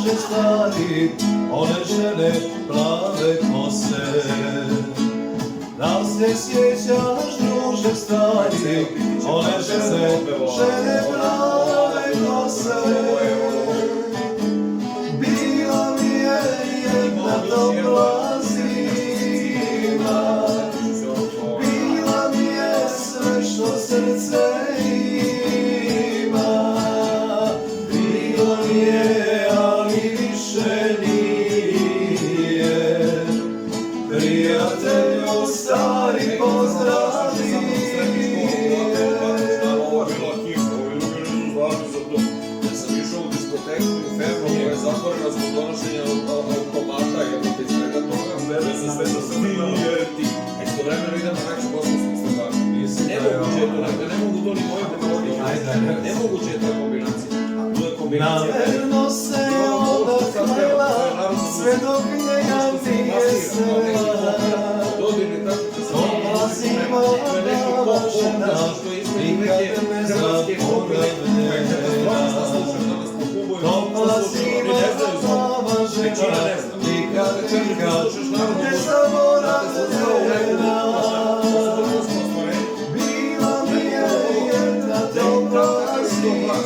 druže stari, one žene plave kose. Da se sjećaš, druže stari, one žene plave kose. Bila mi je jedna topla zima, bila mi je sve što srce ima. Bila mi je, ali više nije. Prijatelju stari, pozdravi. Ja sam išao u diskoteku u Fermu koja je zatvorena zbog donošenja automata i opet svega toga. Istovremeno idem na neku kosmosku standardu. Nemoguće je to, ne mogu to ni moje demologije. Nemoguće je ta kombinacija. To je kombinacija. Namerno se odaklela, sve dok njega nije srela. Topla zima, plava žena, nikad ne zaboravljena. Topla zima, plava žena, nikad ne zaboravljena. Bila mi je jedna topla zima,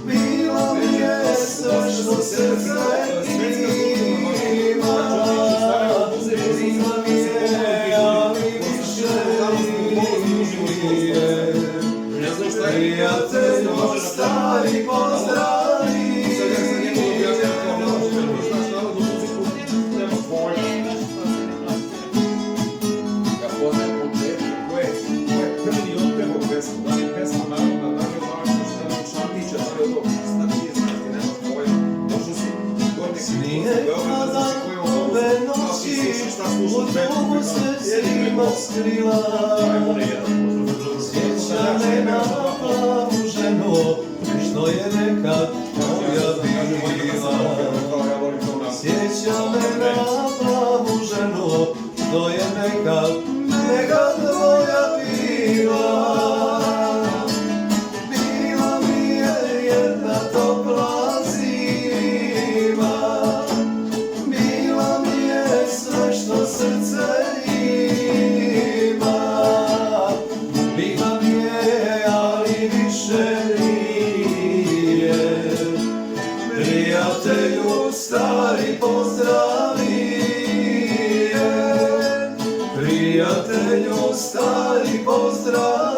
bila mi je sve što srce ima. Bila mi je, ali više nije. Prijatelju stari, pozdravi. Ja poznajem početak, ko je prvi otpevao pesmu, da li je pesma narodna, da li je ono Šantića, da li je to, šta ti je znati, nema pojma. Došao si gornje Snijeg pada ove noći, u tubu se zima skrila. Sjeća me na plavu ženu, što je nekad moja bila. Sjeća me na plavu ženu, što je nekad moja bila. Bila mi je jedna topla zima, bila mi je sve što srce ima. Bila mi je, ali više nije. Prijatelju stari, pozdravi. Prijatelju stari, pozdravi.